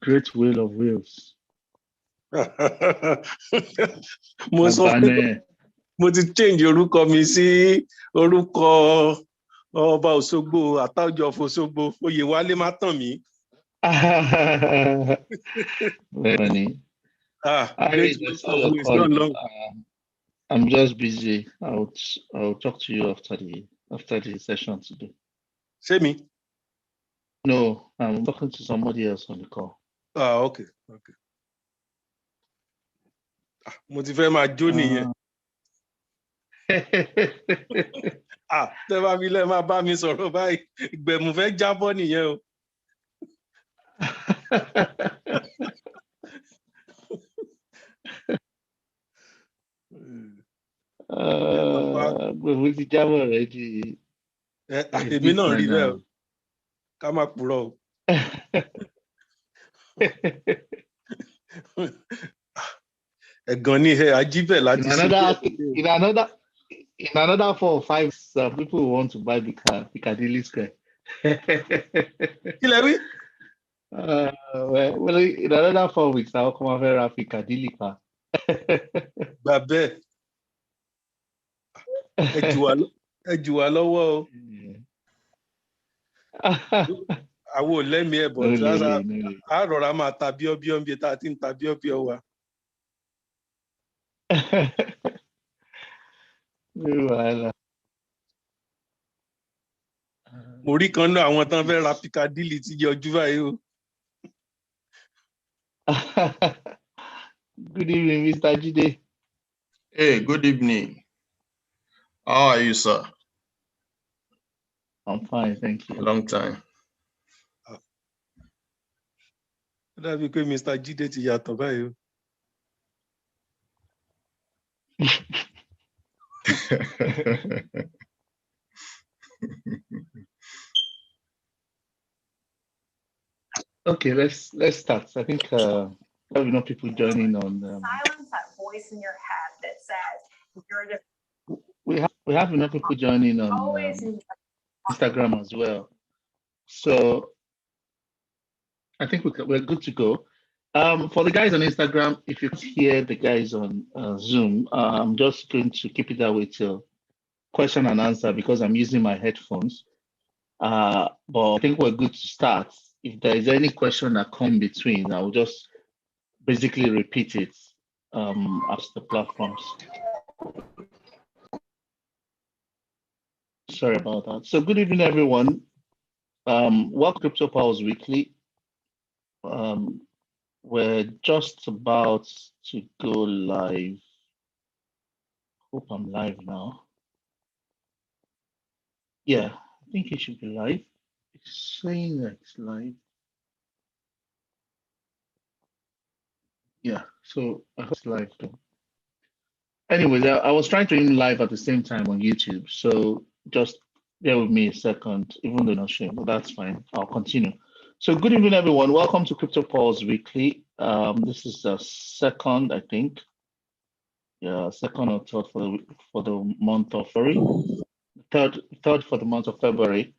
Great Wheel of Wheels. Mo sọ pé mo ti change orúkọ mi sí orúkọ ọba Òṣogbo Àtàọ̀jọ́ Òṣogbo Oyèwálé má tàn mí. Very funny. Great Wheel of Wheels náà lọ. I'm just busy. I'll talk to you after the session today. Ṣé mi? No, I'm talking to somebody else on the call. Okay. Mo ti fẹ́ máa jó nìyẹn. Tẹ́ bá mi lẹ́ máa bá mi sọ̀rọ̀ báyìí, ìgbẹ̀mù fẹ́ jábọ́ nìyẹn o. Gbẹ̀mù ti jábọ̀ rẹ̀ di. Èmi náà rí bẹ́ẹ̀ o, ká má purọ́ o. Ẹ̀gàn ni ajíbẹ̀ láti ṣe. In another 4 or 5, people will want to buy Piccadilly Square. Kí lẹ wí? Well, in another 4 weeks, I'll come over to Piccadilly pa. Gbà bẹ́ẹ̀. Ẹ jù wá lọ́wọ́ o. Àwọn ò lẹ́mìí ẹ̀bọ̀ tí a rọra máa ta bíọ́bíọ́ ń bí tá a ti ń ta bíọ́bíọ́ wa. Mo rí kan náà àwọn tán fẹ́ ra Piccadilly ti yọjú báyìí o. Good evening, Mr. Jide. Hey, good evening. How are you, sir? I'm fine, thank you. Long time. Ó dàbí pé Mr. Jide ti yàtọ̀ báyìí o. Okay, let's start. I think we have enough people joining on. Silence that voice in your head that says you're just. We have enough people joining on Instagram as well. So I think we're good to go. For the guys on Instagram, if you hear the guys on Zoom, I'm just going to keep it that way till question and answer because I'm using my headphones. But I think we're good to start. If there is any question that come between, I will just basically repeat it as the platforms. Sorry about that. So good evening, everyone. Welcome to Crypto Pulse Weekly. We're just about to go live. Hope I'm live now. Yeah, I think it should be live. It's saying that it's live. Yeah, so I hope it's live though. Anyways, I was trying to aim live at the same time on YouTube, so just bear with me a second, even though not showing, but that's fine. I'll continue. So good evening, everyone. Welcome to Crypto Pulse Weekly. This is the second, I think. Yeah, second or third for the month of February. Third for the month of February.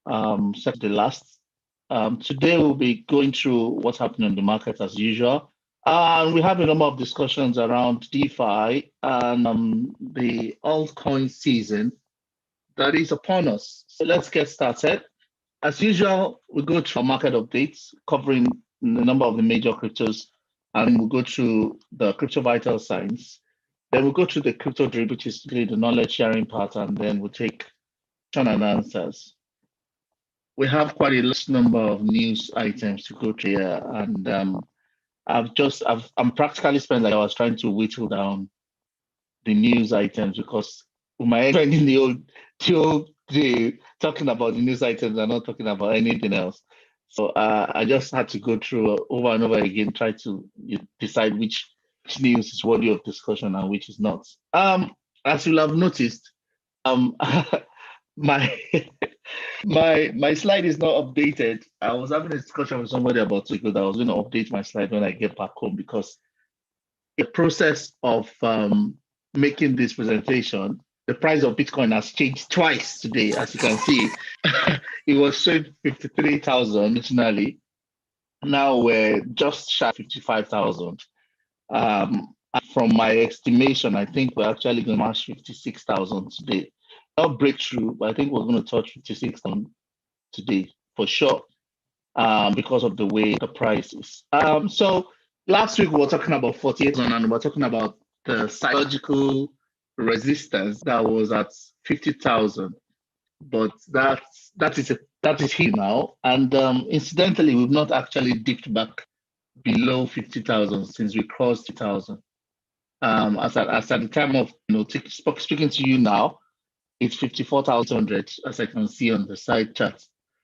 Second the last. Today we'll be going through what's happening in the market as usual. We have a number of discussions around DeFi and the altcoin season that is upon us. So let's get started. As usual, we go through our market updates covering the number of the major cryptos, and we'll go through the crypto vital signs. Then we'll go through the crypto drip, which is really the knowledge sharing part, and then we'll take question and answers. We have quite a large number of news items to go through here, and I'm practically spent like I was trying to whittle down the news items because with my head in the old day talking about the news items and not talking about anything else. So I just had to go through over and over again, try to decide which news is worthy of discussion and which is not. As you'll have noticed, my my slide is not updated. I was having a discussion with somebody about it because I was going to update my slide when I get back home because the process of making this presentation the price of Bitcoin has changed twice today, as you can see. It was showing 53,000 originally. Now we're just shy of 55,000. From my estimation, I think we're actually going to match 56,000 today. Not breakthrough, but I think we're going to touch 56,000 today for sure, because of the way the price is. So last week we were talking about 48,000, and we were talking about the psychological resistance that was at 50,000. But that is here now. And incidentally, we've not actually dipped back below 50,000 since we crossed 50,000. As at the time of speaking to you now, it's 54,100, as I can see on the side chart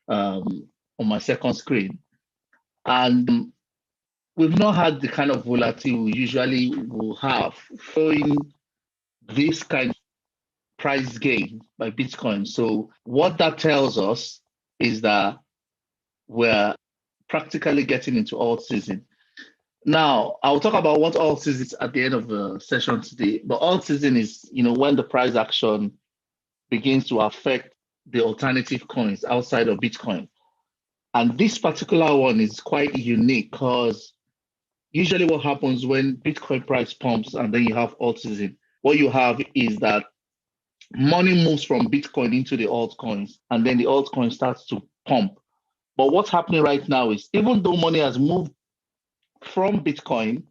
on my second screen. And we've not had the kind of volatility we usually will have following this kind of price gain by Bitcoin. So what that tells us is that we're practically getting into alt season. Now, I'll talk about what alt season is at the end of the session today. But alt season is, when the price action begins to affect the alternative coins outside of Bitcoin. And this particular one is quite unique because usually what happens when Bitcoin price pumps and then you have alt season, what you have is that money moves from Bitcoin into the altcoins, and then the altcoin starts to pump. But what's happening right now is, even though money has moved from Bitcoin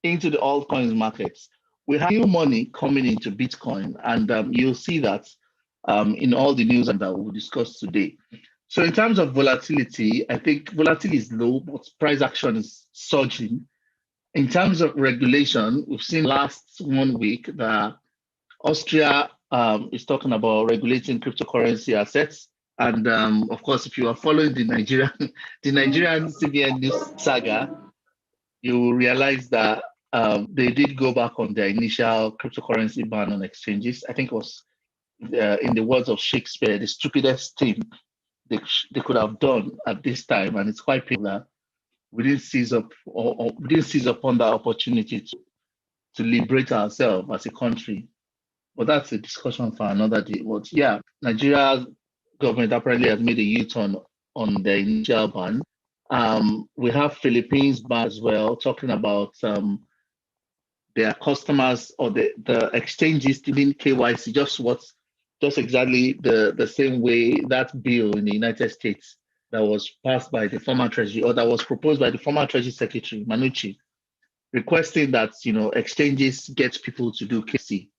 into the altcoins markets, we have new money coming into Bitcoin, and you'll see that in all the news that we'll discuss today. So in terms of volatility, I think volatility is low, but price action is surging. In terms of regulation, we've seen last 1 week that Austria is talking about regulating cryptocurrency assets. And of course, if you are following the Nigerian CBN news saga, you will realize that they did go back on their initial cryptocurrency ban on exchanges. I think it was, in the words of Shakespeare, the stupidest thing they could have done at this time. And it's quite painful that we didn't seize up or we didn't seize upon that opportunity to liberate ourselves as a country. But that's a discussion for another day. But yeah, Nigeria's government apparently has made a U-turn on the initial ban. We have Philippines ban as well, talking about their customers or the exchanges doing KYC, just exactly the same way that bill in the United States that was passed by the former Treasury, or that was proposed by the former Treasury Secretary, Manucci, requesting that exchanges get people to do KYC.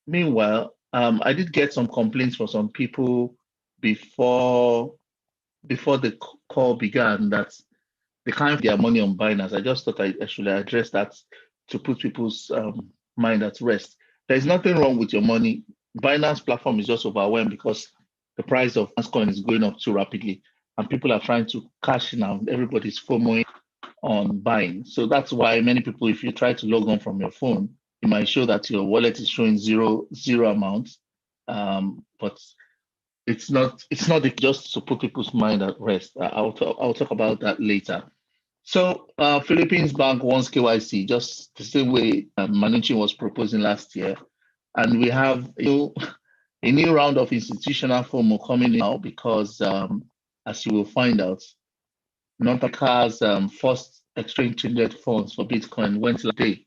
Meanwhile, I did get some complaints from some people before the call began that they can't have their money on Binance. I just thought I should address that to put people's mind at rest. There's nothing wrong with your money. Binance platform is just overwhelmed because the price of Bitcoin is going up too rapidly, and people are trying to cash in out. Everybody's FOMOing on buying. So that's why many people, if you try to log on from your phone, it might show that your wallet is showing zero amount, but it's not just to put people's mind at rest. I'll talk about that later. So Philippines Bank wants KYC just the same way Manucci was proposing last year, and we have a new round of institutional FOMO coming now because, as you will find out, North Africa's first exchange-traded funds for Bitcoin went last day.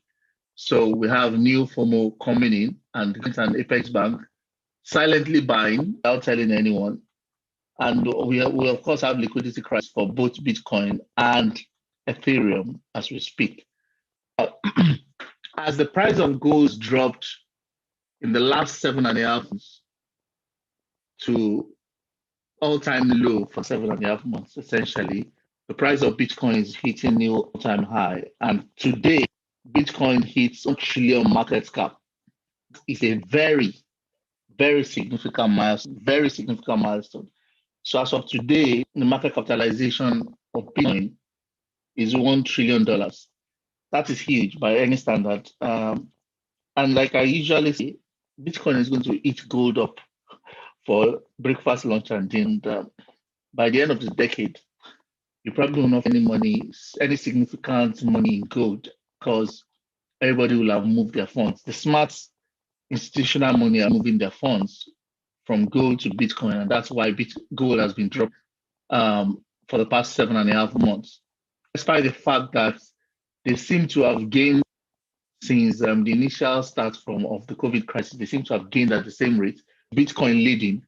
So we have new FOMO coming in, and Apex Bank silently buying without telling anyone. And we of course have liquidity crisis for both Bitcoin and Ethereum as we speak. As the price of gold dropped in the last 7.5 months to all-time low for 7.5 months, essentially, the price of Bitcoin is hitting new all-time high. And today, Bitcoin hits $1 trillion market cap. It's a very, very significant milestone. So as of today, the market capitalization of Bitcoin is $1 trillion. That is huge by any standard. And like I usually say, Bitcoin is going to eat gold up for breakfast, lunch, and dinner. By the end of the decade, you probably won't have any significant money in gold, because everybody will have moved their funds. The smart institutional money are moving their funds from gold to Bitcoin, and that's why gold has been dropped for the past 7.5 months. Despite the fact that they seem to have gained since the initial start of the COVID crisis, they seem to have gained at the same rate, Bitcoin leading.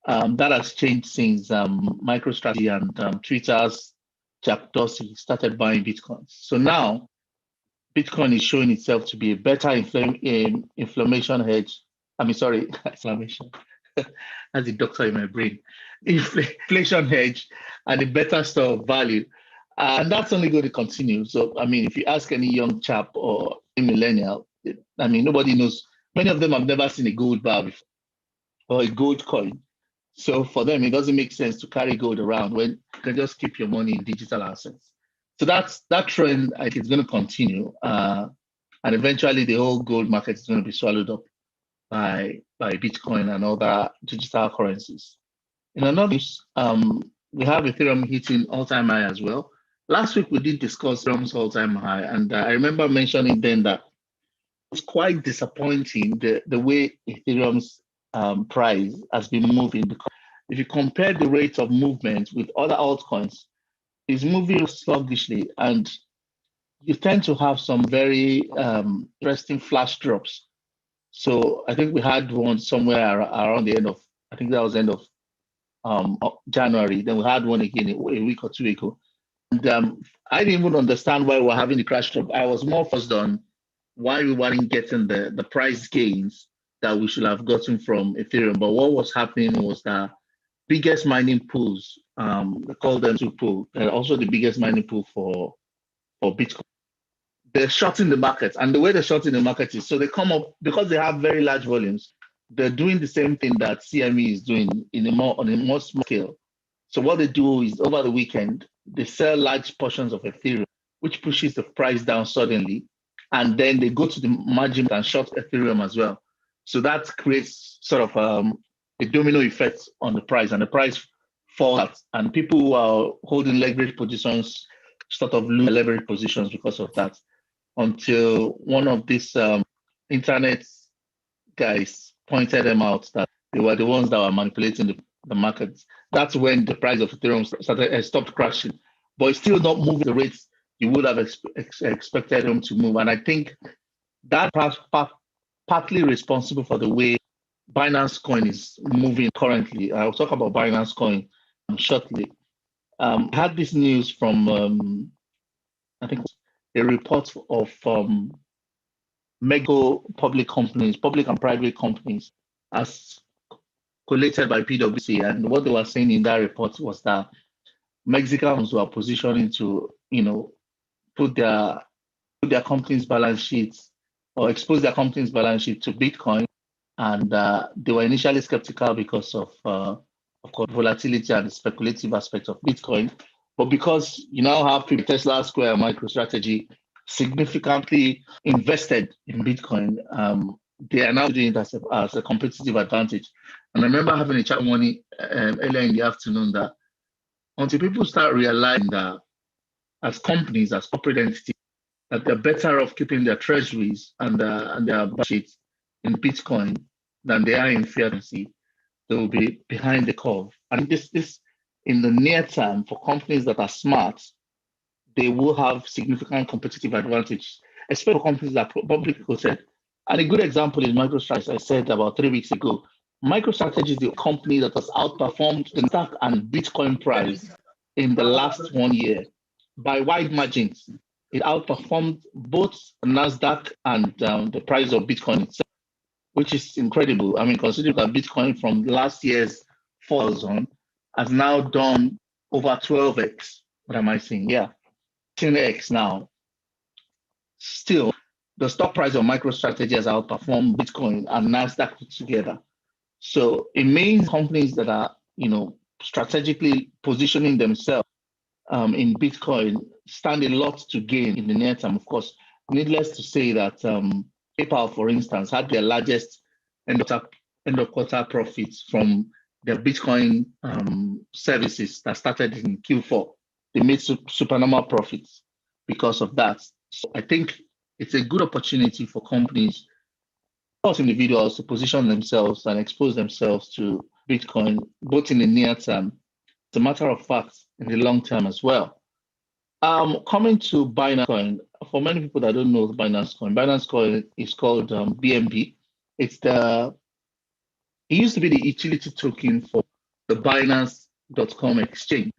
That has changed since MicroStrategy and Twitter's Jack Dorsey started buying Bitcoin. So now Bitcoin is showing itself to be a better inflammation hedge. Inflammation. That's the doctor in my brain. Inflation hedge and a better store of value. And that's only going to continue. So, I mean, if you ask any young chap or a millennial, I mean, nobody knows. Many of them have never seen a gold bar before or a gold coin. So for them, it doesn't make sense to carry gold around when you can just keep your money in digital assets. So that trend, I think, is going to continue. And eventually the whole gold market is going to be swallowed up by Bitcoin and other digital currencies. In another news, we have Ethereum hitting all-time high as well. Last week, we did discuss Ethereum's all-time high, and I remember mentioning then that it's quite disappointing the way Ethereum's price has been moving, because if you compare the rate of movement with other altcoins, it's moving sluggishly, and you tend to have some very interesting flash drops. So I think we had one somewhere around the end of, I think that was end of January. Then we had one again a week or two ago. And I didn't even understand why we're having the crash drop. I was more focused on why we weren't getting the price gains that we should have gotten from Ethereum. But what was happening was the biggest mining pools, they call them two pools, and also the biggest mining pool for Bitcoin. They're shorting the market, and the way they're shorting the market is so they come up because they have very large volumes. They're doing the same thing that CME is doing on a more small scale. So what they do is over the weekend they sell large portions of Ethereum, which pushes the price down suddenly, and then they go to the margin and short Ethereum as well. So that creates sort of a domino effect on the price, and the price falls, and people who are holding leverage positions sort of lose leverage positions because of that, until one of these internet guys pointed them out that they were the ones that were manipulating the markets. That's when the price of Ethereum stopped crashing, but it's still not moving the rates you would have expected them to move. And I think that partly responsible for the way Binance Coin is moving currently. I'll talk about Binance Coin shortly. I had this news from, I think, a report of mega public and private companies, as collated by PwC. And what they were saying in that report was that Mexicans were positioning to, put their company's balance sheets or expose their company's balance sheet to Bitcoin. And they were initially skeptical because of course, volatility and the speculative aspect of Bitcoin. But because you now have Tesla, Square, MicroStrategy significantly invested in Bitcoin, they are now doing it as a competitive advantage. And I remember having a chat money earlier in the afternoon that until people start realizing that as companies, as corporate entities, that they're better off keeping their treasuries and their balance sheets in Bitcoin than they are in fiat currency, they will be behind the curve. And this in the near term, for companies that are smart, they will have significant competitive advantage, especially for companies that are publicly quoted. And a good example is MicroStrategy. I said about 3 weeks ago, MicroStrategy is the company that has outperformed the Nasdaq and Bitcoin price in the last 1 year by wide margins. It outperformed both Nasdaq and the price of Bitcoin itself, which is incredible. I mean, considering that Bitcoin from last year's 4,000 has now done over 12x. What am I saying? Yeah, 10x now. Still, the stock price of MicroStrategy has outperformed Bitcoin and Nasdaq together. So it means companies that are, strategically positioning themselves in Bitcoin stand a lot to gain in the near term. Of course, needless to say that PayPal, for instance, had their largest end of quarter profits from their Bitcoin services that started in Q4. They made supernormal profits because of that. So I think it's a good opportunity for companies, of course, individuals, to position themselves and expose themselves to Bitcoin, both in the near term, as a matter of fact, in the long term as well. Coming to Binance Coin, for many people that don't know Binance Coin is called BNB. It used to be the utility token for the Binance.com exchange,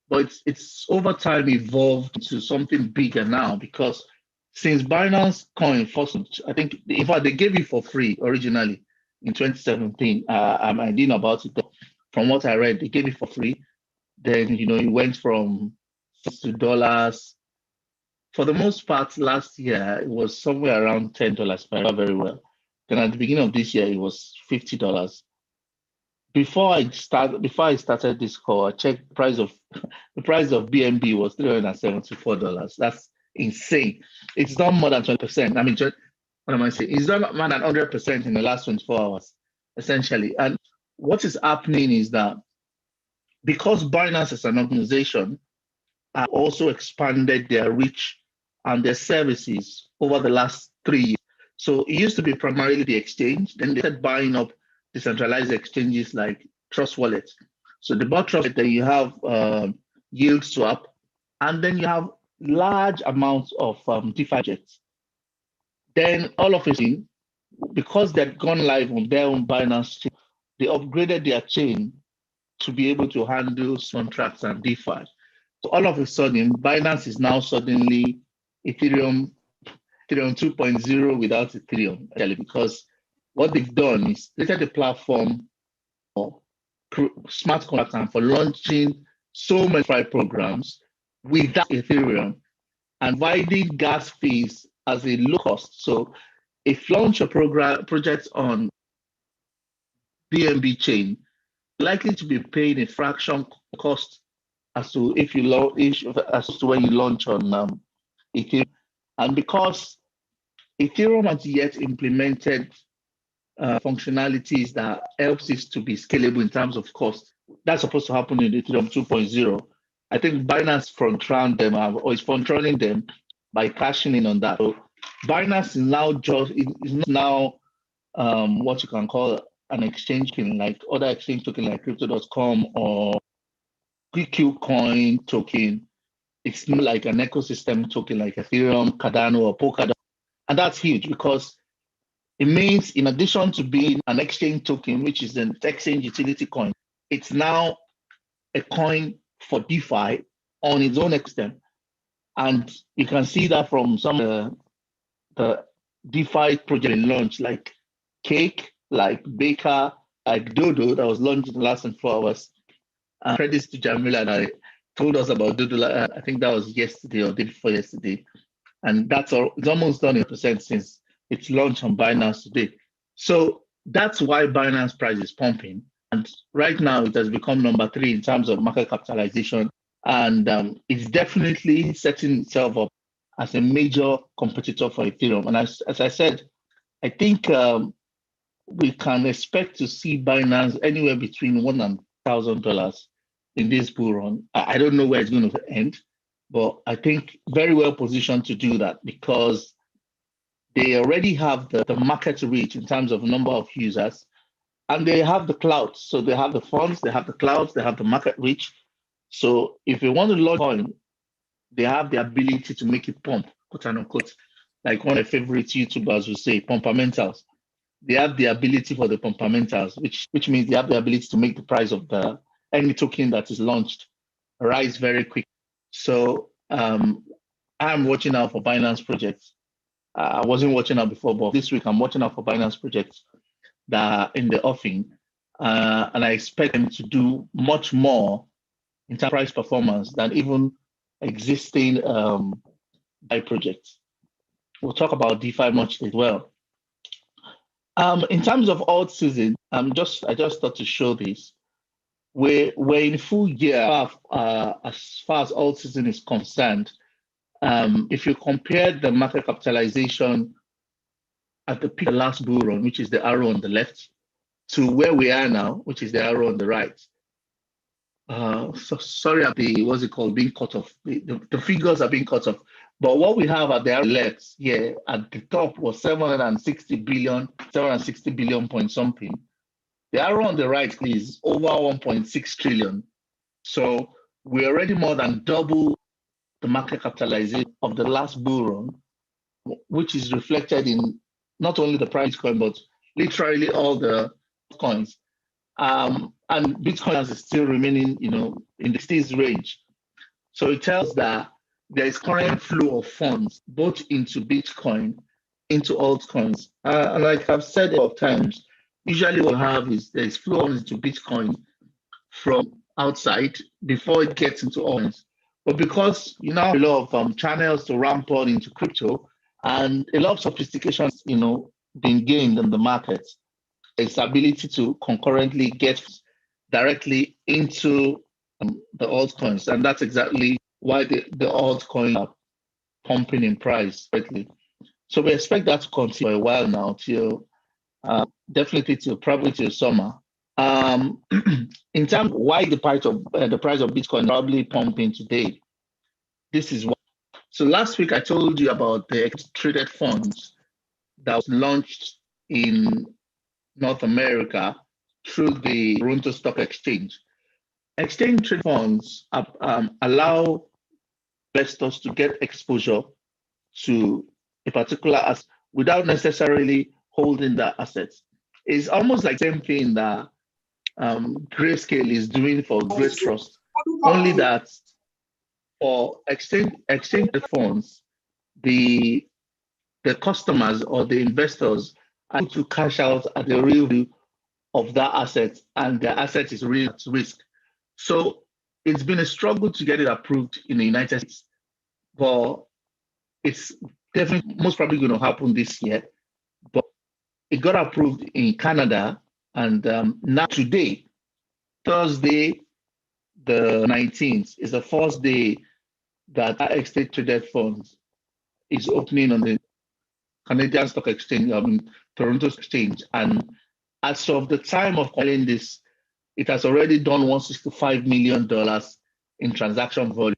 but it's over time evolved into something bigger now, because since Binance Coin first, I think, in fact, they gave it for free originally in 2017. I didn't know about it. From what I read, they gave it for free. Then, it went from $6 to for the most part. Last year, it was somewhere around $10, if I remember very well. Then at the beginning of this year, it was $50. Before I started this call, I checked the price of BNB was $374. That's insane. It's done more than 20%. I mean, what am I saying? It's done more than 100% in the last 24 hours, essentially. And what is happening is that because Binance as an organization have also expanded their reach and their services over the last 3 years. So it used to be primarily the exchange. Then they started buying up decentralized exchanges like Trust Wallet. So they bought Trust Wallet, then you have YieldSwap, and then you have large amounts of DeFi projects. Then all of a sudden, because they've gone live on their own Binance chain, they upgraded their chain to be able to handle contracts and DeFi. So all of a sudden, Binance is now suddenly Ethereum 2.0 without Ethereum, actually, because what they've done is created a platform for smart contracts and for launching so many DeFi programs without Ethereum and providing gas fees as a low cost. So if you launch a project on BNB chain, likely to be paid a fraction cost as to when you launch on Ethereum. And because Ethereum has yet implemented functionalities that helps it to be scalable in terms of cost, that's supposed to happen in Ethereum 2.0. I think Binance front-run them or is front-running them by cashing in on that. So Binance is now what you can call an exchange token, like other exchange token like Crypto.com or QQcoin token. It's not like an ecosystem token like Ethereum, Cardano, or Polkadot. And that's huge because it means in addition to being an exchange token, which is an exchange utility coin, it's now a coin for DeFi on its own ecosystem. And you can see that from some of the DeFi project launch, like Cake, like Baker, like Dodo, that was launched in the last 24 hours. Credits to Jamila that told us about Dodo. I think that was yesterday or day before yesterday. And that's all. It's almost done 100% since it's launched on Binance today. So that's why Binance price is pumping. And right now it has become number 3 in terms of market capitalization. And it's definitely setting itself up as a major competitor for Ethereum. And as I said, I think we can expect to see Binance anywhere between $1,000 and $1,000 in this bull run. I don't know where it's going to end, but I think very well positioned to do that because they already have the market reach in terms of number of users, and they have the clout. So they have the funds, they have the clouds, they have the market reach. So if they want to launch coin, they have the ability to make it pump, quote unquote, like one of my favorite YouTubers will say, pumpamentals. They have the ability for the pumpamentals, which means they have the ability to make the price of any token that is launched rise very quick. So I'm watching out for Binance projects. I wasn't watching out before, but this week I'm watching out for Binance projects that are in the offing. And I expect them to do much more in terms of price performance than even existing DeFi projects. We'll talk about DeFi much as well. In terms of alt season, I just thought to show this. We're in full gear as far as alt season is concerned. If you compare the market capitalization at the peak of the last bull run, which is the arrow on the left, to where we are now, which is the arrow on the right, so sorry at the, what's it called, being cut off. The figures are being cut off. But what we have at the left here at the top was 760 billion point something. The arrow on the right is over 1.6 trillion. So we're already more than double the market capitalization of the last bull run, which is reflected in not only the price coin, but literally all the coins. And Bitcoin is still remaining, in the 60s range. So it tells that there is current flow of funds, both into Bitcoin, into altcoins. Like I've said a lot of times, usually what we have is there is flow into Bitcoin from outside before it gets into altcoins. But because you now have a lot of channels to ramp on into crypto and a lot of sophistication, being gained in the market, its ability to concurrently get directly into the altcoins. And that's exactly why the altcoins are pumping in price quickly. So we expect that to continue for a while now, till definitely probably till summer. In terms of why the price of Bitcoin probably pumping today, this is why. So last week I told you about the traded funds that was launched in North America through the Toronto Stock Exchange. Exchange trade funds allow investors to get exposure to a particular asset without necessarily holding that asset. It's almost like the same thing that Grayscale is doing for Grace Trust, only that for exchange funds, the customers or the investors are able to cash out at the real value of that asset, and the asset is real at risk. So it's been a struggle to get it approved in the United States, but it's definitely most probably going to happen this year. But it got approved in Canada, and now today, Thursday, the 19th, is the first day that exchange traded funds is opening on the Canadian Stock Exchange, Toronto Exchange. And as of the time of calling this, it has already done $165 million in transaction volume.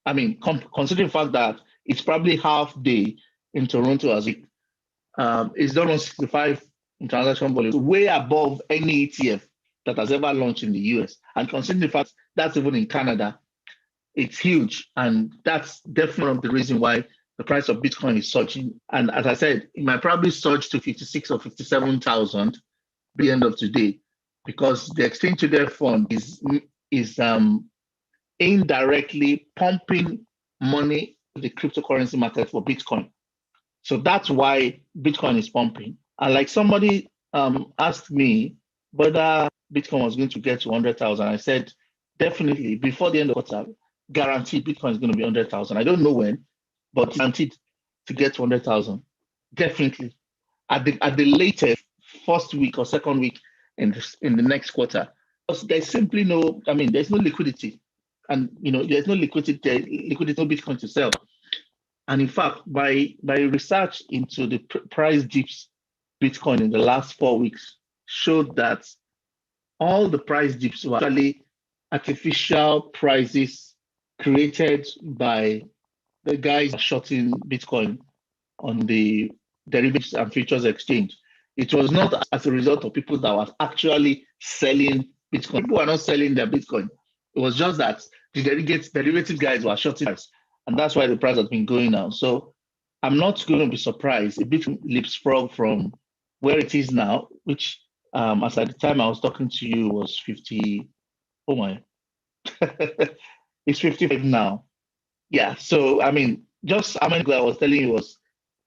I mean, considering the fact that it's probably half day in Toronto as it's done 165 in transaction volume, way above any ETF that has ever launched in the US. And considering the fact that's even in Canada, it's huge. And that's definitely the reason why the price of Bitcoin is surging. And as I said, it might probably surge to 56 or 57,000 by the end of today, because the exchange traded fund is indirectly pumping money to the cryptocurrency market for Bitcoin. So that's why Bitcoin is pumping. And like somebody asked me whether Bitcoin was going to get to 100,000, I said, definitely before the end of the quarter, guaranteed Bitcoin is going to be 100,000. I don't know when, but guaranteed to get to 100,000. Definitely. At the latest first week or second week in the next quarter. Because there's simply there's no liquidity. And there's no liquidity, no Bitcoin to sell. And in fact, by research into the price dips Bitcoin in the last 4 weeks showed that all the price dips were actually artificial prices created by the guys shorting Bitcoin on the derivatives and futures exchange. It was not as a result of people that were actually selling Bitcoin. People were not selling their Bitcoin. It was just that the derivative guys were shorting price, and that's why the price has been going down. So I'm not going to be surprised. A bit leapfrog from where it is now, which as at the time I was talking to you was 50. Oh my, it's 55 now. Yeah. So I mean, just a minute ago I was telling you it was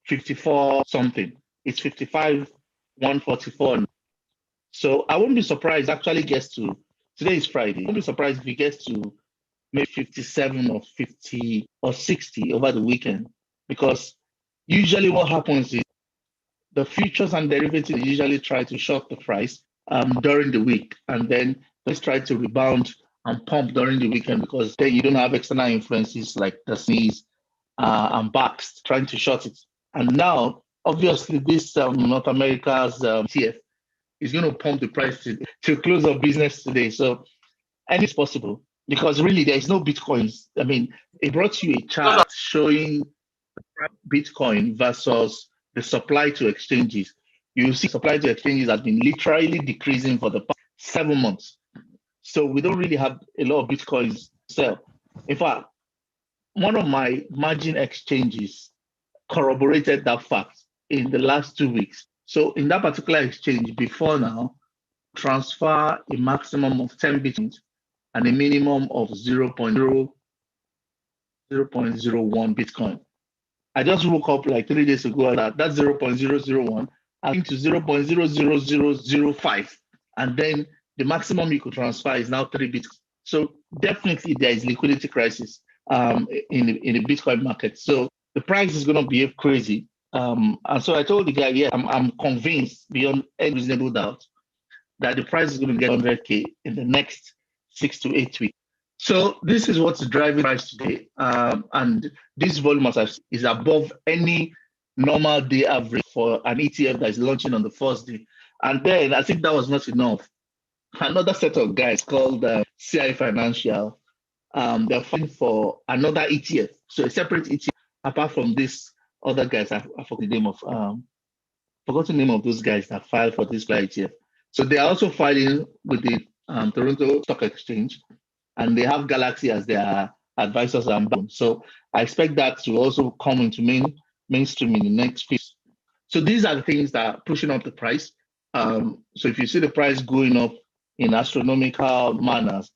54 something. It's 55, 144. So I wouldn't be surprised. Actually, gets to today is Friday. I wouldn't be surprised if it gets to maybe 57 or 50 or 60 over the weekend, because usually what happens is the futures and derivatives usually try to short the price during the week, and then let's try to rebound and pump during the weekend, because then you don't have external influences like the sneeze and BACS trying to short it. And now, obviously, this North America's TF is going to pump the price to close of business today. So, and it's possible. because really there is no Bitcoins. I mean, it brought you a chart showing Bitcoin versus the supply to exchanges. You see, supply to exchanges has been literally decreasing for the past 7 months. So we don't really have a lot of Bitcoins to sell. In fact, one of my margin exchanges corroborated that fact in the last 2 weeks. So in that particular exchange, before now, transfer a maximum of 10 Bitcoins and a minimum of 0.01 Bitcoin. I just woke up like 3 days ago that 0.001 into 0.00005. And then the maximum you could transfer is now 3 Bitcoin. So definitely there is liquidity crisis in the Bitcoin market. So the price is going to behave crazy. And so I told the guy, yeah, I'm convinced beyond any reasonable doubt that the price is going to get 100K in the next 6 to 8 weeks. So this is what's driving price today. And this volume is above any normal day average for an ETF that is launching on the first day. And then I think that was not enough. Another set of guys called CI Financial, they're fighting for another ETF. So a separate ETF apart from this other guys. I forgot the name of those guys that filed for this ETF. So they are also filing with the Toronto Stock Exchange, and they have Galaxy as their advisors and bonds. So I expect that to also come into mainstream in the next few. So these are the things that are pushing up the price. So if you see the price going up in astronomical manners,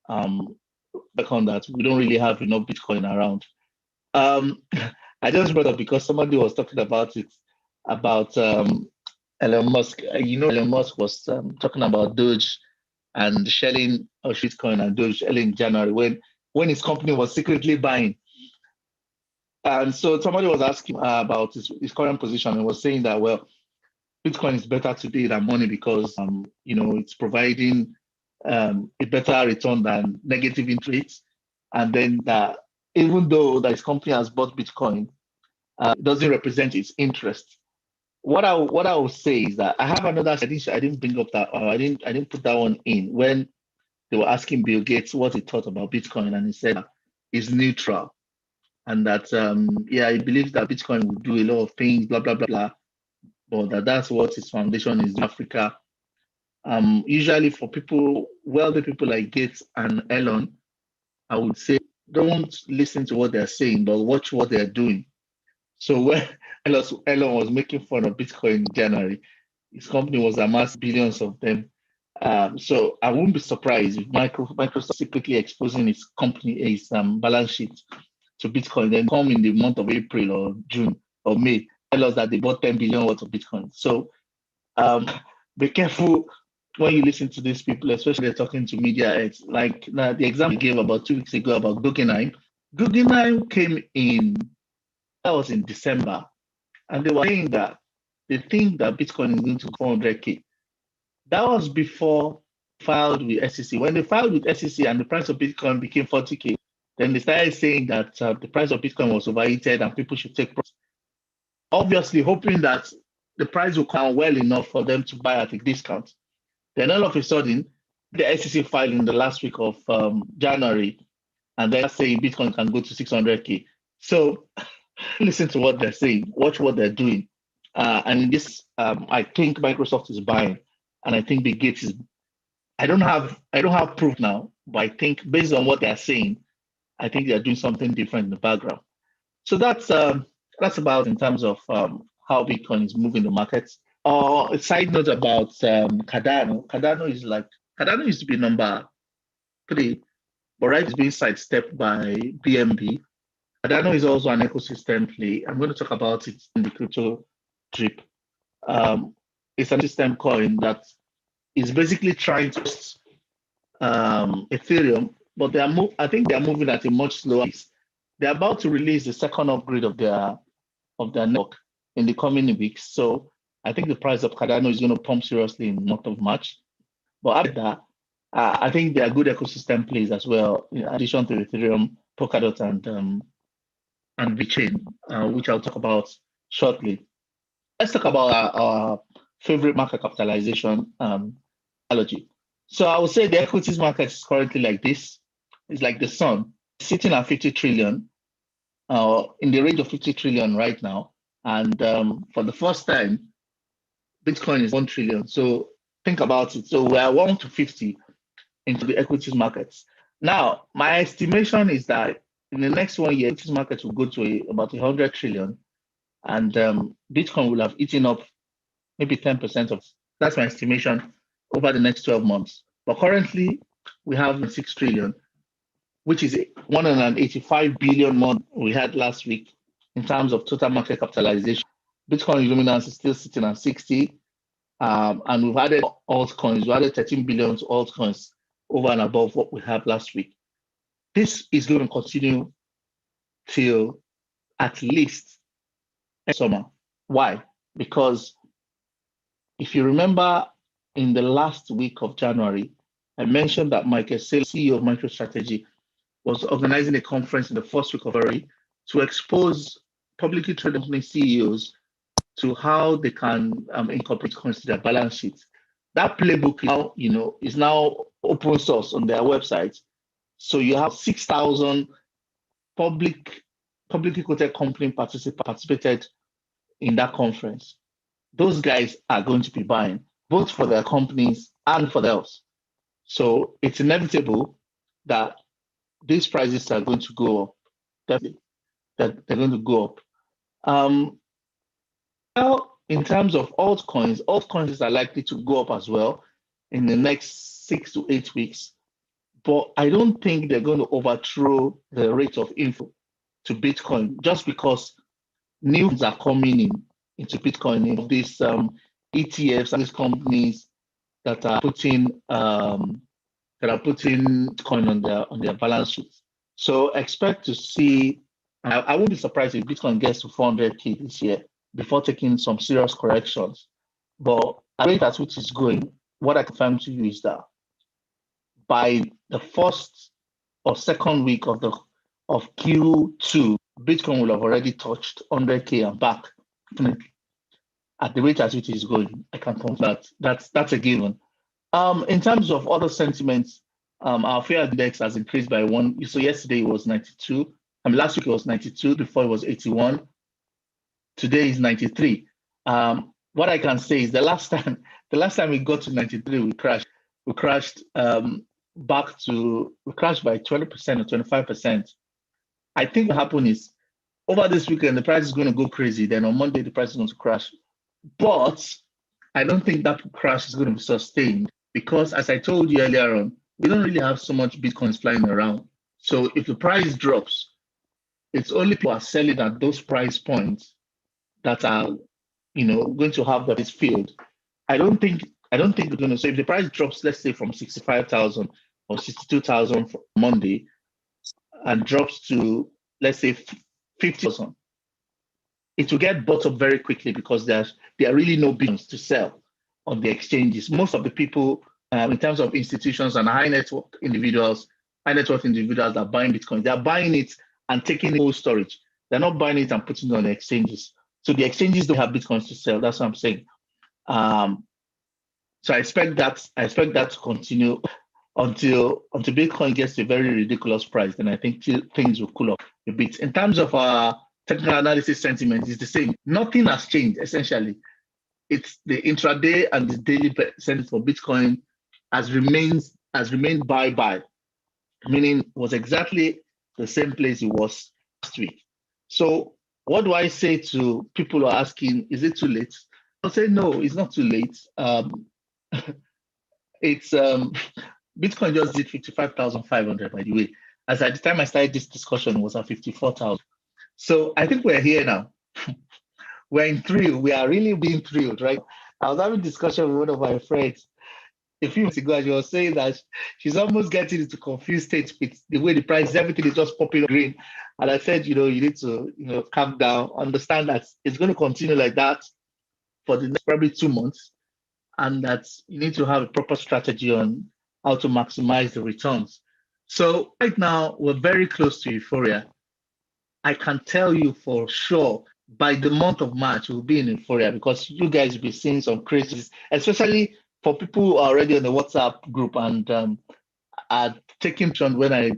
back on that, we don't really have enough Bitcoin around. I just brought up because somebody was talking about it, about Elon Musk. Elon Musk was talking about Doge and shelling of Bitcoin and Doge in January when his company was secretly buying. And so somebody was asking about his current position and was saying that, well, Bitcoin is better today than money because it's providing a better return than negative interest, and then that even though that his company has bought Bitcoin, it doesn't represent its interest. What I will say is that I have another. I didn't bring up that. I didn't put that one in when they were asking Bill Gates what he thought about Bitcoin, and he said it's neutral, and that he believes that Bitcoin will do a lot of things, blah blah blah blah, but that's what his foundation is in Africa. Usually for wealthy people like Gates and Elon, I would say don't listen to what they're saying, but watch what they're doing. So when Elon was making fun of Bitcoin in January, his company was amassed billions of them. So I wouldn't be surprised if Microsoft secretly exposing its balance sheet to Bitcoin, then come in the month of April or June or May, tell us that they bought 10 billion worth of Bitcoin. So be careful when you listen to these people, especially they're talking to media heads. Like the example we gave about 2 weeks ago about Guggenheim. Guggenheim came in, that was in December, and they were saying that they think that Bitcoin is going to 400K. That was before filed with SEC. When they filed with SEC and the price of Bitcoin became 40K, then they started saying that the price of Bitcoin was overheated and people should take profit. Obviously hoping that the price will come well enough for them to buy at a discount. Then all of a sudden, the SEC filed in the last week of January, and they're saying Bitcoin can go to 600K. So listen to what they're saying, watch what they're doing. And in this, I think Microsoft is buying, and I think Bill Gates is. I don't have proof now, but I think based on what they're saying, I think they're doing something different in the background. So that's about in terms of how Bitcoin is moving the markets. A side note about Cardano. Cardano used to be number 3, but right is being sidestepped by BNB. Cardano is also an ecosystem play. I'm going to talk about it in the crypto drip. It's a system coin that is basically trying to Ethereum, but I think they are moving at a much slower pace. They're about to release the second upgrade of their network in the coming weeks. So I think the price of Cardano is going to pump seriously in the month of March. But after that, I think there are good ecosystem plays as well, in addition to Ethereum, Polkadot, and VeChain, which I'll talk about shortly. Let's talk about our favorite market capitalization analogy. So I would say the equities market is currently like this. is like the sun, sitting at 50 trillion, in the range of 50 trillion right now. And for the first time, Bitcoin is 1 trillion. So think about it. So we are 1 to 50 into the equities markets. Now, my estimation is that in the next 1 year, equities market will go to about 100 trillion, and Bitcoin will have eaten up maybe 10% of. That's my estimation over the next 12 months. But currently, we have 6 trillion, which is 185 billion more than we had last week in terms of total market capitalization. Bitcoin dominance is still sitting at 60, and we've added altcoins. We added 13 billion to altcoins over and above what we had last week. This is going to continue till at least summer. Why? Because if you remember, in the last week of January, I mentioned that Michael Saylor, CEO of MicroStrategy, was organizing a conference in the first week of February to expose publicly traded company CEOs to how they can incorporate coins to their balance sheets. That playbook now, is now open source on their website. So you have 6,000 publicly quoted company participated in that conference. Those guys are going to be buying both for their companies and for themselves. So it's inevitable that these prices are going to go up. Definitely, that they're going to go up. Well, in terms of altcoins are likely to go up as well in the next 6 to 8 weeks. But I don't think they're going to overthrow the rate of inflow to Bitcoin just because news are coming into Bitcoin in these ETFs and these companies that are putting coin on their balance sheets. So expect to see. I won't be surprised if Bitcoin gets to 400K this year before taking some serious corrections. But the rate at which it's going, what I confirm to you is that by the first or second week of Q2, Bitcoin will have already touched 100K and back. At the rate at which it's going, I can confirm that's a given. In terms of other sentiments, our fear index has increased by 1. So yesterday it was 92. Last week it was 92. Before it was 81. Today is 93. What I can say is the last time we got to 93, we crashed. We crashed by 20% or 25%. I think what happened is over this weekend the price is going to go crazy. Then on Monday the price is going to crash. But I don't think that crash is going to be sustained because, as I told you earlier on, we don't really have so much Bitcoins flying around. So if the price drops, it's only people are selling at those price points that are, going to have this field. I don't think we're going to. So if the price drops, let's say from 65,000 or 62,000 for Monday, and drops to, let's say, 50,000, it will get bought up very quickly because there are really no Bitcoins to sell on the exchanges. Most of the people, in terms of institutions and high net worth individuals that are buying Bitcoin, they're buying it and taking it cold storage. They're not buying it and putting it on the exchanges. So the exchanges don't have Bitcoins to sell. That's what I'm saying. So I expect that to continue until Bitcoin gets to a very ridiculous price. Then I think things will cool off a bit. In terms of technical analysis sentiment, is the same. Nothing has changed essentially. It's the intraday and the daily sentiment for Bitcoin has remained buy, meaning was exactly the same place it was last week. So what do I say to people who are asking, is it too late? I'll say no, it's not too late. It's Bitcoin just did 55,500, by the way. As at the time I started this discussion, it was at 54,000. So I think we're here now. We're in thrill. We are really being thrilled, right? I was having a discussion with one of my friends a few months ago, and she was saying that she's almost getting into confused state with the way the price, everything is just popping green. And I said, you need to, calm down, understand that it's going to continue like that for the next probably 2 months, and that you need to have a proper strategy on how to maximize the returns. So right now, we're very close to euphoria. I can tell you for sure, by the month of March, we'll be in euphoria because you guys will be seeing some crazies, especially for people who are already on the WhatsApp group and are taking turn when I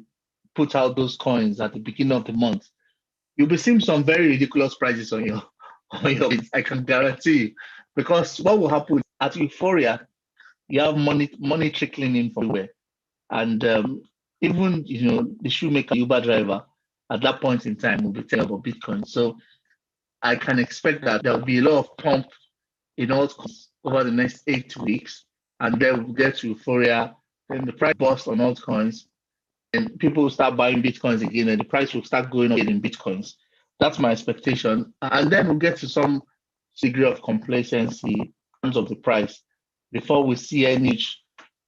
put out those coins at the beginning of the month, you'll be seeing some very ridiculous prices on your bids, I can guarantee you. Because what will happen at Euphoria, you have money trickling in from everywhere. And even the shoemaker Uber driver at that point in time will be telling about Bitcoin. So I can expect that there will be a lot of pump in altcoins over the next 8 weeks, and then we'll get to Euphoria, then the price burst on altcoins, and people will start buying Bitcoins again, and the price will start going up in Bitcoins. That's my expectation. And then we'll get to some degree of complacency in terms of the price before we see any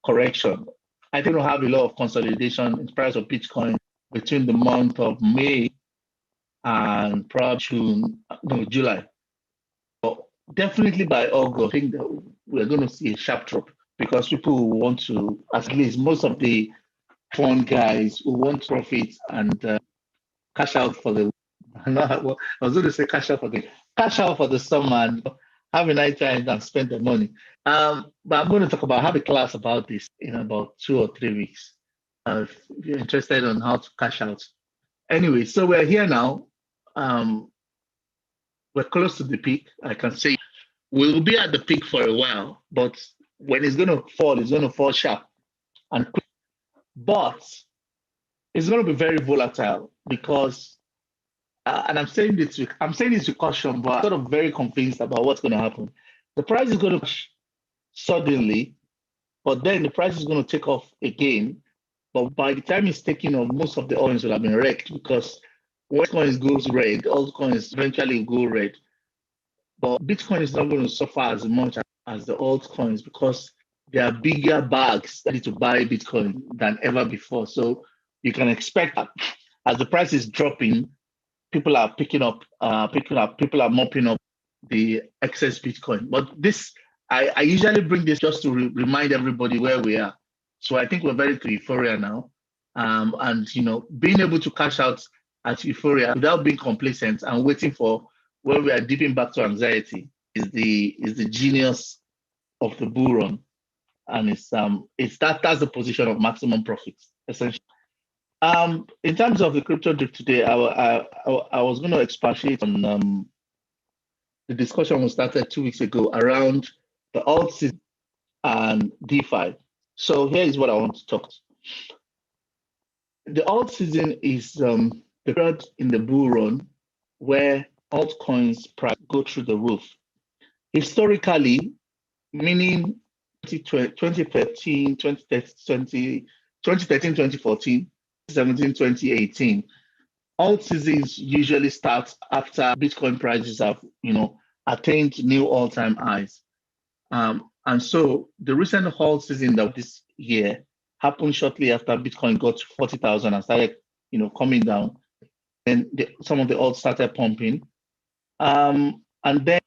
correction. I think we'll have a lot of consolidation in the price of Bitcoin between the month of May and probably July. But definitely by August, I think that we're going to see a sharp drop because people will want to, at least most of the fund guys who want profit and cash out for the, I was going to say cash out for the summer and have a nice time and spend the money. But I'm going to have a class about this in about 2 or 3 weeks. If you're interested on how to cash out. Anyway, so we're here now. We're close to the peak. I can say we'll be at the peak for a while, but when it's going to fall sharp and quick. But it's going to be very volatile because, and I'm saying this with caution, but I'm sort of very convinced about what's going to happen. The price is going to crash suddenly, but then the price is going to take off again. But by the time it's taking off, most of the coins will have been wrecked because when coins goes red, all coins eventually go red. But Bitcoin is not going to suffer as much as the altcoins because there are bigger bags ready to buy Bitcoin than ever before. So you can expect that as the price is dropping, people are people are mopping up the excess Bitcoin. But this, I usually bring this just to remind everybody where we are. So I think we're very to Euphoria now. And being able to cash out at Euphoria without being complacent and waiting for when we are dipping back to anxiety is the genius of the bull run. And that's the position of maximum profits, essentially. In terms of the crypto drip today, I was going to expatiate on the discussion we started 2 weeks ago around the alt season and DeFi. So here is what I want to talk about. The alt season is the period in the bull run where altcoins price go through the roof. Historically, meaning 2013, 2014, 2017, 2018, alt seasons usually start after Bitcoin prices have, attained new all-time highs. And so the recent alt season of this year happened shortly after Bitcoin got to 40,000 and started, coming down. And some of the alts started pumping. And then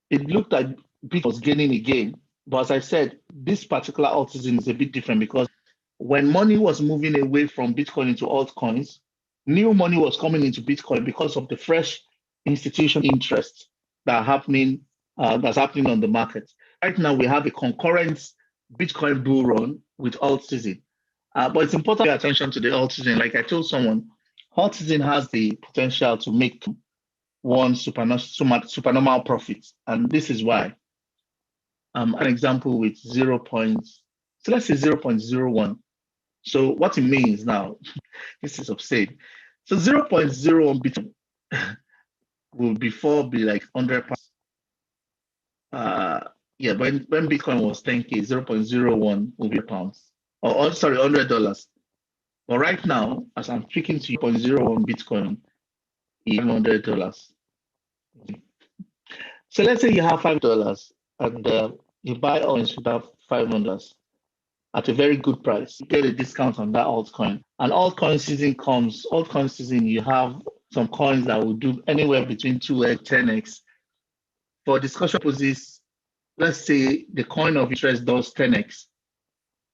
it looked like Bitcoin was gaining again. But as I said, this particular alt season is a bit different because when money was moving away from Bitcoin into altcoins, new money was coming into Bitcoin because of the fresh institutional interest that's happening on the market. Right now, we have a concurrent Bitcoin bull run with alt season. But it's important to pay attention to the alt season. Like I told someone, alt season has the potential to make one supernormal profits. And this is why. An example with 0.01. So what it means now, this is obscene. So 0.01 Bitcoin will before be like 100 pounds. When Bitcoin was 10K, 0.01 will be pounds. $100. But right now, as I'm speaking to you, 0.01 Bitcoin is $100. So let's say you have $5 and you buy coins with that $5 at a very good price. You get a discount on that altcoin. And altcoin season comes. Altcoin season, you have some coins that will do anywhere between 2x, 10x. For discussion purposes, let's say the coin of interest does 10x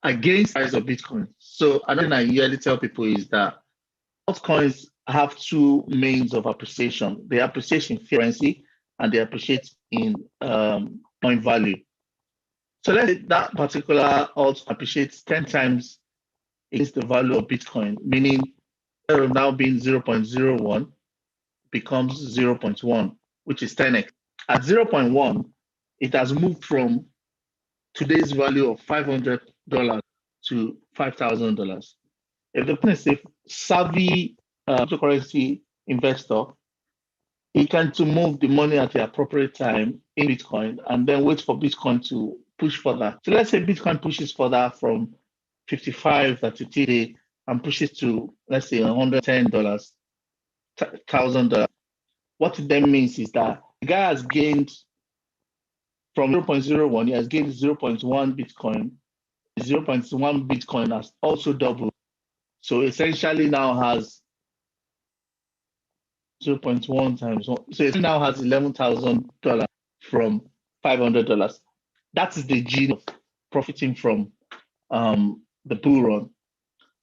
against the price of Bitcoin. So another thing I usually tell people is that altcoins have two means of appreciation. They appreciate in currency and they appreciate in coin value. So let's say that particular alt appreciates 10 times is the value of Bitcoin, meaning instead of now being 0.01 becomes 0.1, which is 10x. At 0.1, it has moved from today's value of $500 to $5,000. If the person is a savvy cryptocurrency investor, he can to move the money at the appropriate time in Bitcoin and then wait for Bitcoin to push further. So let's say Bitcoin pushes further from 55 that today and pushes to, let's say, $110, $1,000. What it then means is that the guy has gained from 0.01, he has gained 0.1 Bitcoin. 0.1 Bitcoin has also doubled. So essentially now has 0.1 times 1. So it now has $11,000 from $500. That is the gene of profiting from the bull run.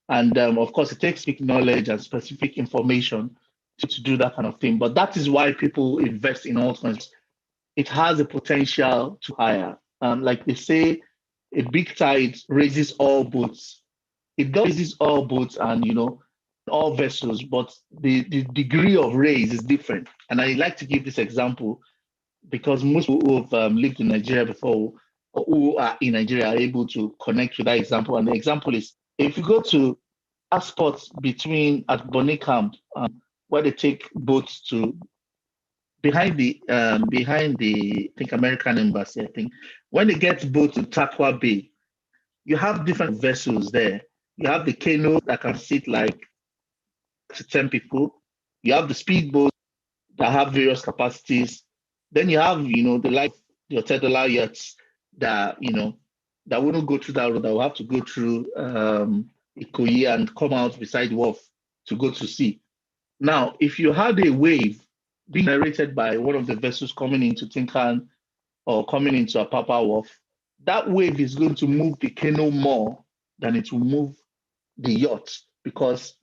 And of course, it takes specific knowledge and specific information to do that kind of thing. But that is why people invest in altcoins. It has a potential to higher. Like they say, a big tide raises all boats. It does raises all boats and, all vessels, but the degree of raise is different. And I like to give this example because most people who have lived in Nigeria before or who are in Nigeria are able to connect with that example. And the example is, if you go to a spot at Bonny Camp, where they take boats to behind the I think American embassy, I think, when they get boat to Takwa Bay, you have different vessels there. You have the canoe that can sit like to 10 people. You have the speedboats that have various capacities. Then you have, your $10 yachts that, that wouldn't go through that road, that will have to go through Ikoyi and come out beside wharf to go to sea. Now, if you had a wave being narrated by one of the vessels coming into Tinkan or coming into Apapa Wharf, that wave is going to move the canoe more than it will move the yacht, because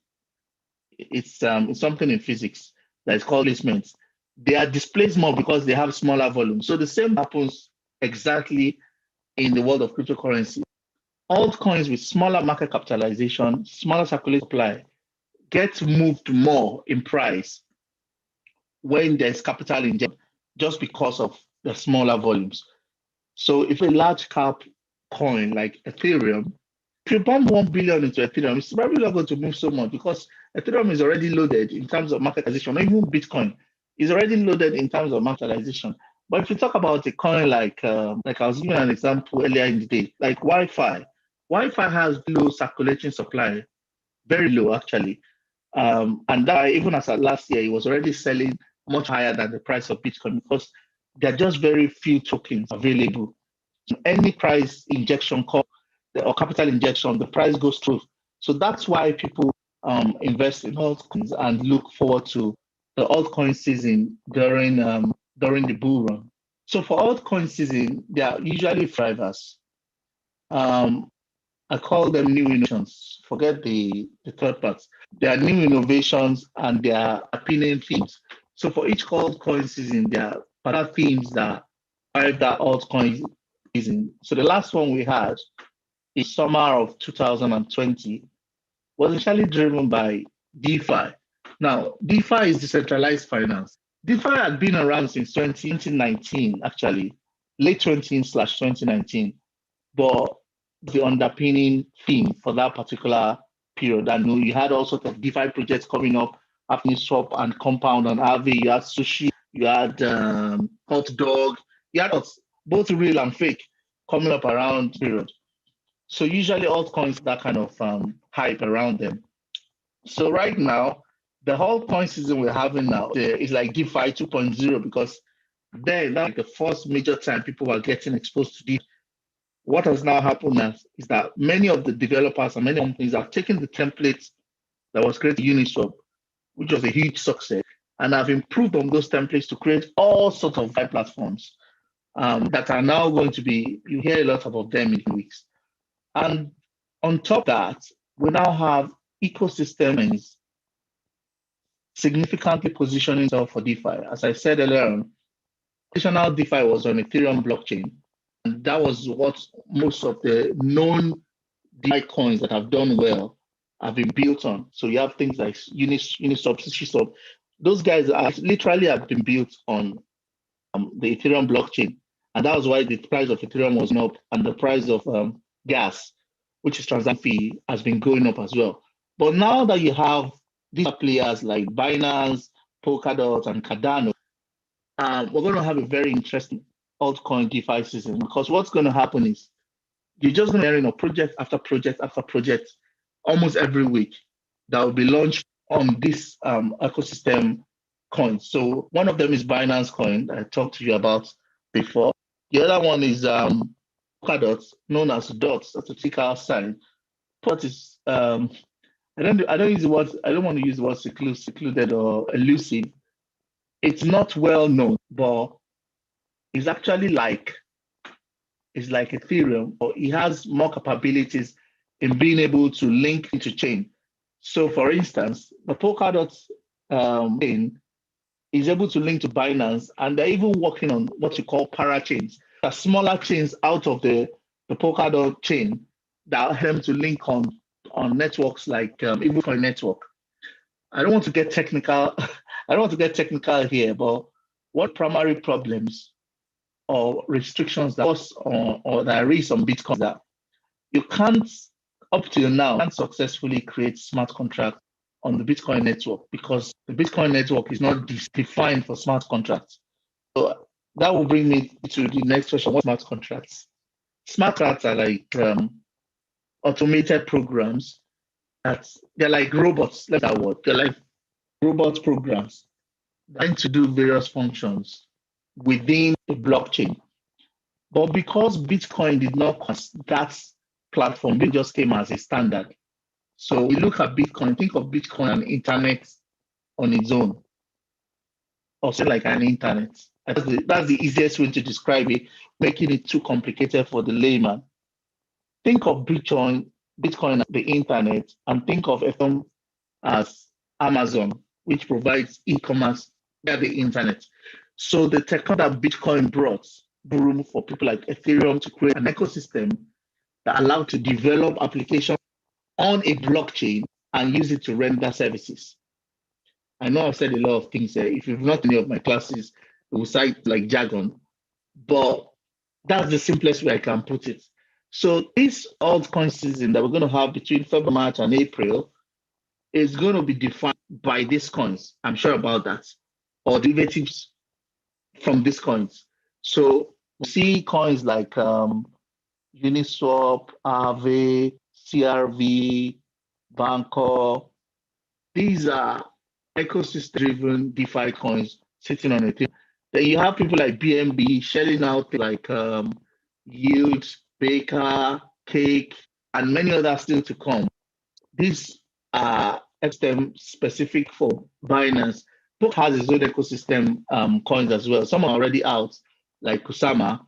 it's something in physics that is called displacement. They are displaced more because they have smaller volume. So the same happens exactly in the world of cryptocurrency. Altcoins with smaller market capitalization, smaller circulating supply, get moved more in price when there's capital injection, just because of the smaller volumes. So if a large cap coin like Ethereum, if you pump 1 billion into Ethereum, it's probably not going to move so much because Ethereum is already loaded in terms of market capitalization. Even Bitcoin is already loaded in terms of market capitalization. But if you talk about a coin like I was giving an example earlier in the day, like Wi-Fi. Wi-Fi has low circulating supply, very low actually. And that even as at last year, it was already selling much higher than the price of Bitcoin because there are just very few tokens available. So any price injection or capital injection, the price goes through. So that's why people invest in altcoins and look forward to the altcoin season during the bull run. So for altcoin season, they are usually thrivers. I call them new innovations. Forget the third part. They are new innovations and they are appealing themes. So for each altcoin season, there are other themes that drive that altcoin season. So the last one we had in summer of 2020 was initially driven by DeFi. Now, DeFi is decentralized finance. DeFi had been around since 2019, actually, late 2020/2019, but the underpinning theme for that particular period. And you had all sorts of DeFi projects coming up, Swap and Compound and Aave. You had Sushi, you had Hot Dog, you had both real and fake coming up around the period. So usually altcoins, that kind of hype around them. So right now, the altcoin season we're having now is like DeFi 2.0 because then that's like the first major time people are getting exposed to DeFi. What has now happened is that many of the developers and many companies have taken the template that was created Uniswap, which was a huge success, and have improved on those templates to create all sorts of platforms that are now going to be, you hear a lot about them in weeks. And on top of that, we now have ecosystems significantly positioning itself for DeFi. As I said earlier on, traditional DeFi was on Ethereum blockchain. And that was what most of the known DeFi coins that have done well have been built on. So you have things like Uniswap, SushiSwap. Those guys are literally have been built on the Ethereum blockchain. And that was why the price of Ethereum was up and the price of gas, which is transaction fee, has been going up as well. But now that you have these players like Binance, Polkadot, and Cardano, we're going to have a very interesting altcoin DeFi season, because what's going to happen is you're just going to hear project after project after project almost every week that will be launched on this ecosystem coins. So one of them is Binance Coin that I talked to you about before. The other one is Polkadot, known as DOTS. That's a ticker sign. What is I don't use the word, I don't want to use the word secluded or elusive. It's not well known, but it's actually like Ethereum, but it has more capabilities in being able to link into chain. So for instance, the Polkadot chain is able to link to Binance, and they're even working on what you call parachains, the smaller chains out of the Polkadot chain that help them to link on networks like Evocoin network. I don't want to get technical. I don't want to get technical here, but what primary problems or restrictions that was or there is on Bitcoin that you can't, up till now, can't successfully create smart contracts on the Bitcoin network because the Bitcoin network is not defined for smart contracts. So that will bring me to the next question: what smart contracts? Smart contracts are like automated programs they're like robots. That's that word. They're like robot programs trying to do various functions within the blockchain. But because Bitcoin did not cost that platform, it just came as a standard. So we look at Bitcoin, think of Bitcoin and internet on its own, also like an internet. That's the easiest way to describe it, making it too complicated for the layman. Think of Bitcoin as the internet, and think of Ethereum as Amazon, which provides e-commerce via the internet. So the technology that Bitcoin brought room for people like Ethereum to create an ecosystem that allowed to develop applications on a blockchain and use it to render services. I know I've said a lot of things there. If you've not any of my classes, we will cite like jargon, but that's the simplest way I can put it. So this altcoin season that we're going to have between February, March, and April is going to be defined by these coins. I'm sure about that, or derivatives from these coins. So we see coins like Uniswap, Aave, CRV, Banco. These are ecosystem-driven DeFi coins sitting on it. Then you have people like BNB shelling out like Yield, Baker, Cake, and many others still to come. These are ecosystem specific for Binance. Book has its own ecosystem coins as well. Some are already out, like Kusama,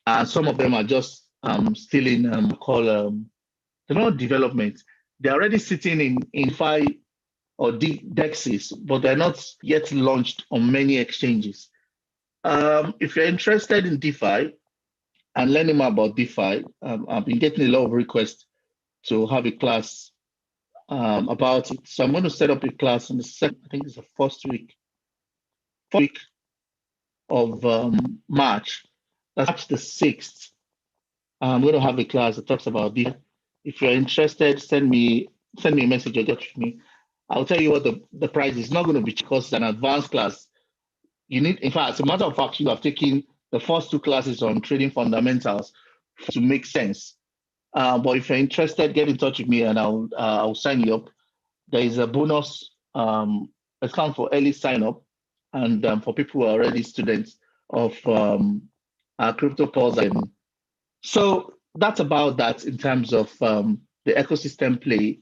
and some of them are just still in they're not development. They're already sitting in DeFi or DEXs, but they're not yet launched on many exchanges. If you're interested in DeFi and learning more about DeFi, I've been getting a lot of requests to have a class about it. So I'm going to set up a class in the second, I think it's the first week of March. That's the 6th. I'm going to have a class that talks about DeFi. If you're interested, send me a message or get with me. I'll tell you what the price is not going to be because it's an advanced class. You need, in fact, as a matter of fact, you have taken the first 2 classes on trading fundamentals to make sense. But if you're interested, get in touch with me and I'll sign you up. There is a bonus account for early sign up and for people who are already students of CryptoPulse. So that's about that in terms of the ecosystem play,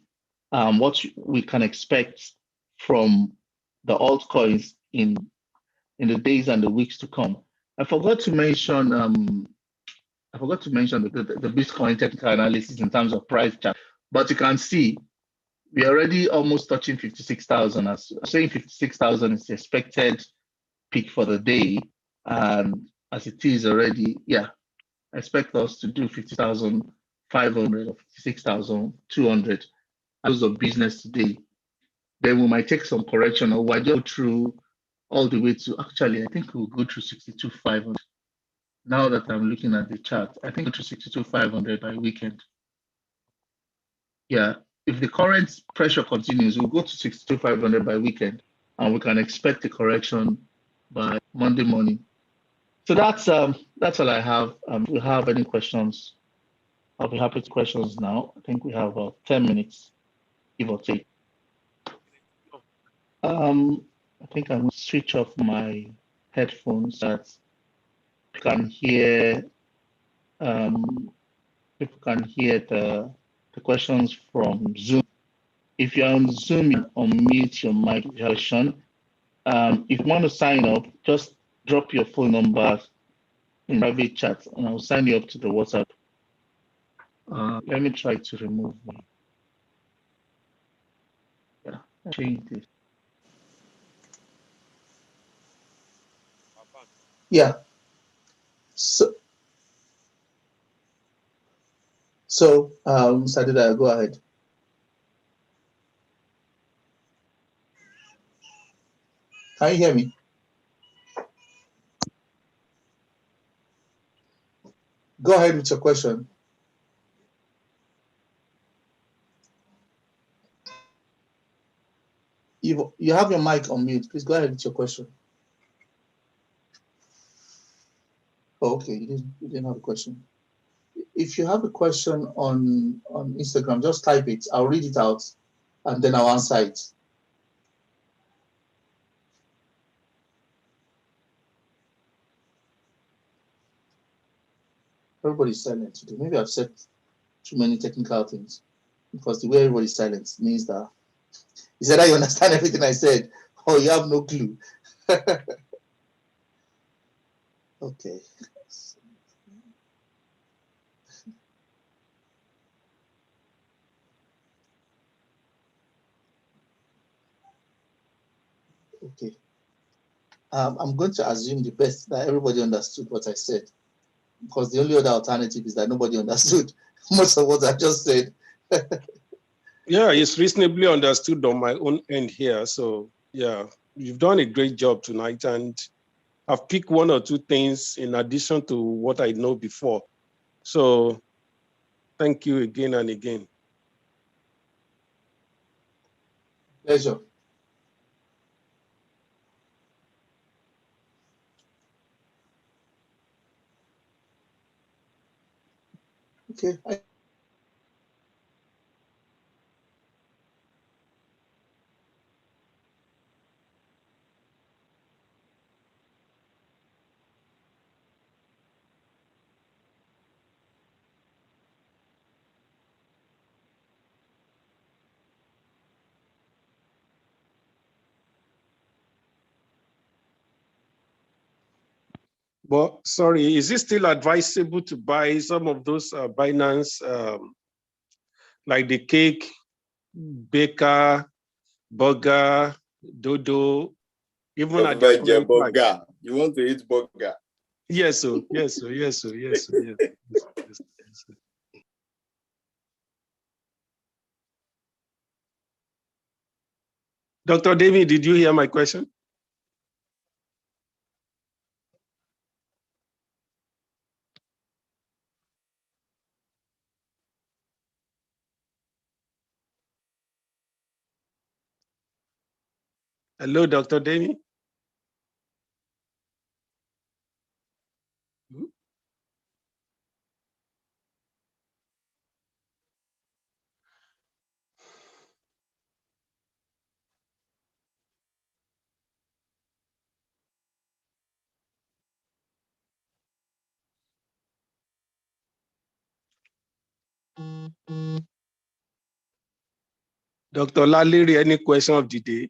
what we can expect from the altcoins in the days and the weeks to come. I forgot to mention the Bitcoin technical analysis in terms of price chart, but you can see we're already almost touching 56,000. As saying 56,000 is the expected peak for the day, and as it is already, I expect us to do 50,500 or 56,200 close of business today, then we might take some correction, or we'll go through all the way to, actually, I think we'll go through 62,500. Now that I'm looking at the chart, I think go to 62,500 by weekend. Yeah, if the current pressure continues, we'll go to 62,500 by weekend, and we can expect a correction by Monday morning. So that's all I have. If you have any questions, I'll be happy to questions now. I think we have about 10 minutes, give or take. I think I'm going to switch off my headphones so that people can hear the questions from Zoom. If you're on Zoom, you unmute your mic if you have a question. If you want to sign up, just drop your phone number in private chat, and I'll sign you up to the WhatsApp. Let me try to remove my. Yeah, change this. Yeah. So, Sadida, go ahead. Can you hear me? Go ahead with your question. You have your mic on mute. Please go ahead with your question. Oh, okay, you didn't have a question. If you have a question on Instagram, just type it. I'll read it out, and then I'll answer it. Everybody's silent today. Maybe I've said too many technical things, because the way everybody's silent means that you said that you understand everything I said, or you have no clue. Okay. Okay. I'm going to assume the best that everybody understood what I said, because the only other alternative is that nobody understood most of what I just said. Yeah, it's reasonably understood on my own end here. So yeah, you've done a great job tonight, and I've picked one or two things in addition to what I know before. So thank you again and again. Pleasure. Okay. But sorry, is it still advisable to buy some of those Binance, like the cake, baker, burger, dodo, even at their current price? You want to eat burger? Yes, sir. Yes, sir. Yes, sir. Yes, sir. Yes, yes, yes, sir. Dr. David, did you hear my question? Hello, Dr. David. Dr. Laliri, any question of the day?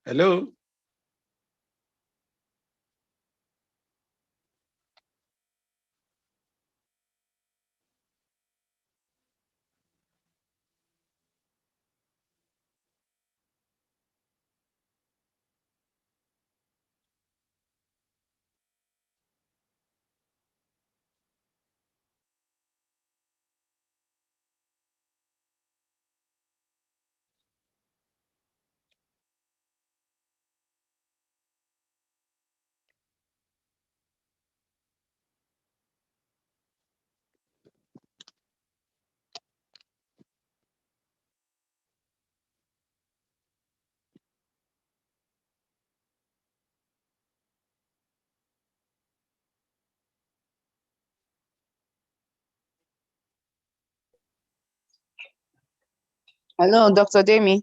Hello? Hello, Dr. Demi.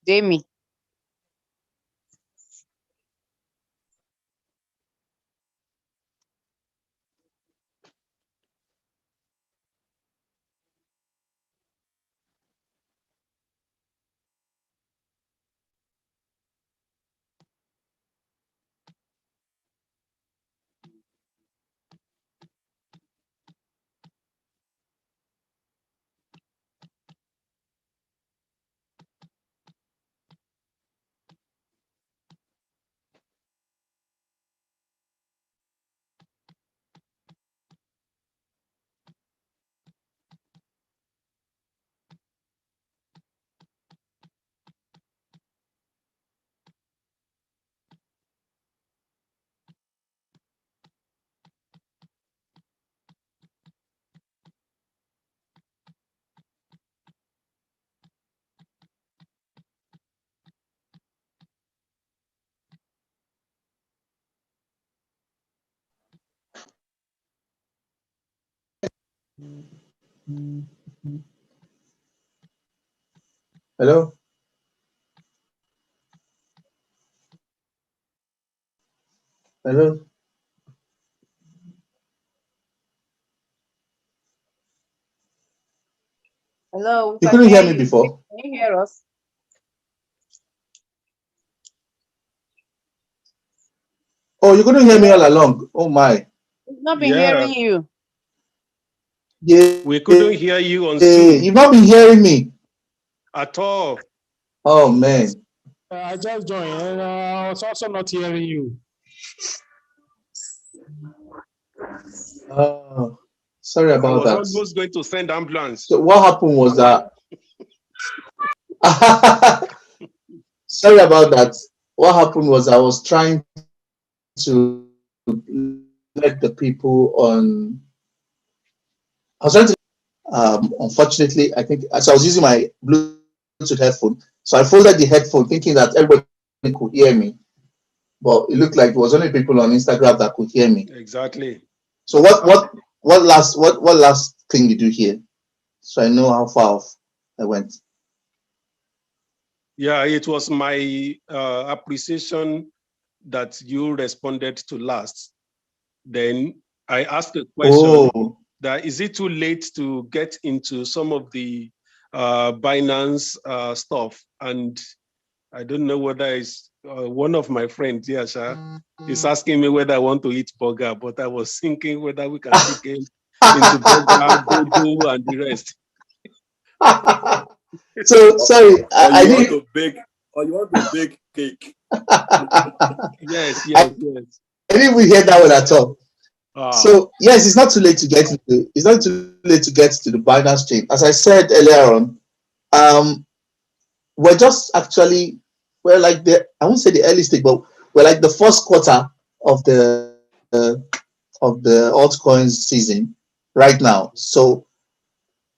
Demi. Hello? Hello? Hello, we You can couldn't hear hear me you. before? Can you hear us? Oh, you couldn't hear me all along. Oh my. We've not been Yeah, hearing you. Yeah, we couldn't hear you on Zoom you've not been hearing me. at all. Oh man. I just joined and I was also not hearing you. Sorry I about was that. almost going to send ambulance. So what happened was that sorry about that. What happened was I was trying to let the people on. I was trying to. Unfortunately, I think so. I was using my Bluetooth headphone, so I folded the headphone, thinking that everybody could hear me. But it looked like it was only people on Instagram that could hear me. Exactly. So what last thing did you hear? So I know how far off I went. Yeah, it was my appreciation that you responded to last. Then I asked a question that is it too late to get into some of the Binance stuff? And I don't know whether it's one of my friends, Yasha, is asking me whether I want to eat burger, but I was thinking whether we can still get into burger, dodo, and the rest. So sorry, I want to bake, or you want to bake cake. Yes. I didn't even hear that one at all. So yes, it's not too late to get into. It's not too late to get to the Binance chain. As I said earlier on, we're just actually like I won't say the early stage, but we're like the first quarter of the altcoins season right now. So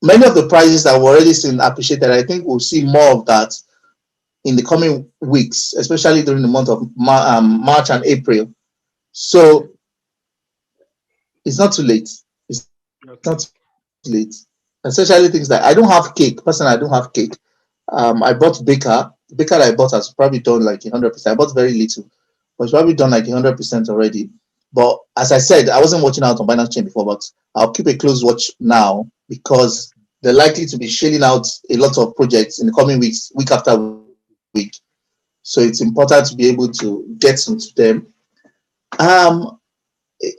many of the prices that were already seen appreciated. I think we'll see more of that in the coming weeks, especially during the month of March and April. So it's not too late. It's not too late. Especially things like I don't have cake. Personally, I don't have cake. I bought Baker. The Baker I bought has probably done like 100%. I bought very little, but it's probably done like 100% already. But as I said, I wasn't watching out on Binance Chain before, but I'll keep a close watch now because they're likely to be shelling out a lot of projects in the coming weeks, week after week. So it's important to be able to get into them.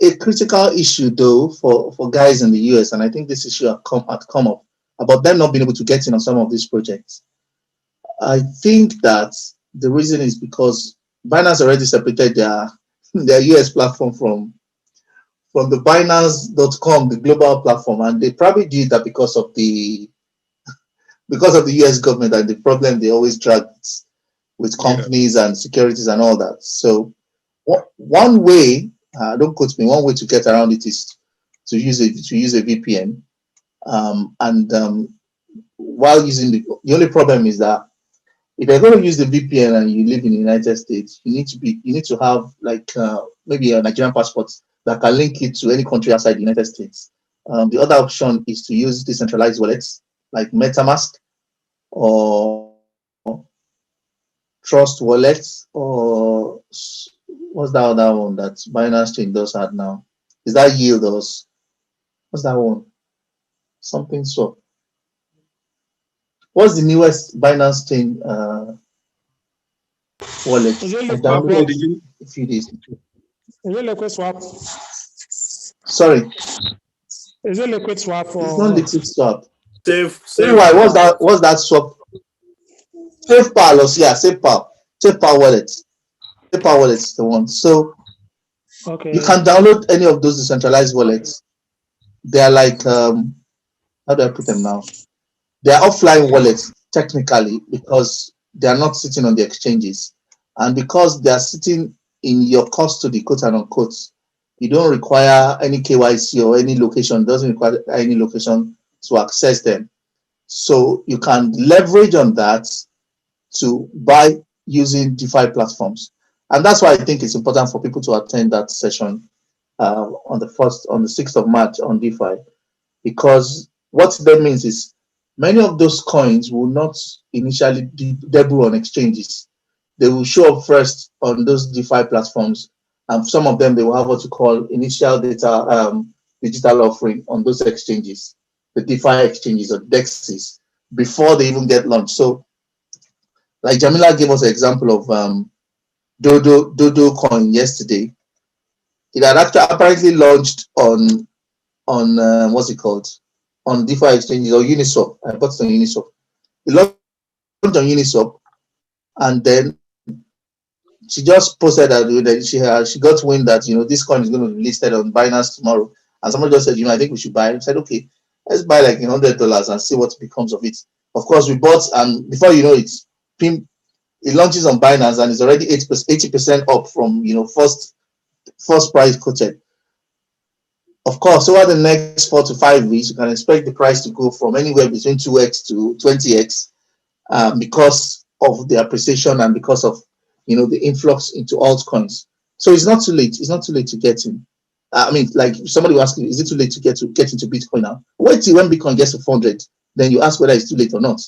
A critical issue though for guys in the US, and I think this issue had come up about them not being able to get in on some of these projects. I think that the reason is because Binance already separated their US platform from the Binance.com, the global platform, and they probably did that because of the US government and the problem they always drag with companies and securities and all that. So one way, don't quote me, one way to get around it is to use a VPN. While using the only problem is that if you're going to use the VPN and you live in the United States, you need to have like maybe a Nigerian passport that can link it to any country outside the United States. The other option is to use decentralized wallets like MetaMask or Trust Wallets, or what's that other one that Binance Chain does have now? Is that Yield or what's that one? Something so. What's the newest Binance Chain wallet? Is it I liquid downloaded swap? it a few days ago. Is it liquid swap? Sorry, Is it liquid swap it's or not what? Liquid Swap. Safe. Why? What's that swap? SafePal, yeah, SafePal. SafePal wallet. SafePal wallet is the one. So Okay. you can download any of those decentralized wallets. They are like how do I put them now? They are offline wallets technically because they are not sitting on the exchanges, and because they are sitting in your custody, quote and unquote, you don't require any KYC or any location. Doesn't require any location to access them. So you can leverage on that to buy using DeFi platforms, and that's why I think it's important for people to attend that session on the 6th of March on DeFi, because what that means is many of those coins will not initially debut on exchanges. They will show up first on those DeFi platforms, and some of them they will have what you call initial data digital offering on those exchanges, the DeFi exchanges or DEXs, before they even get launched. So, like Jamila gave us an example of Dodo coin yesterday. It had actually apparently launched on what's it called, on DeFi exchanges or Uniswap. I bought it on Uniswap. It launched on Uniswap, and then she just posted that she got wind that this coin is going to be listed on Binance tomorrow, and someone just said, I think we should buy it. I said, okay, let's buy like $100 and see what becomes of it. Of course, we bought, and before you know it, it launches on Binance and it's already 80% up from first price quoted. Of course, over the next 4 to 5 weeks, you can expect the price to go from anywhere between 2x to 20x because of the appreciation and because of the influx into altcoins. So it's not too late. It's not too late to get in. I mean, like somebody was asking, is it too late to get into Bitcoin now? Wait till when Bitcoin gets to 400, then you ask whether it's too late or not.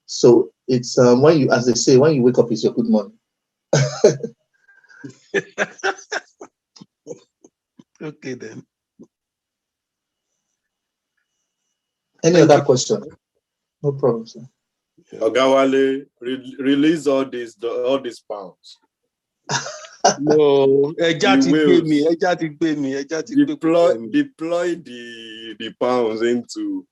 So it's when you, as they say, when you wake up, it's your good morning. Okay then. Any other question? No problem, sir. Ogawale, release all these pounds. No, Deploy deploy the pounds into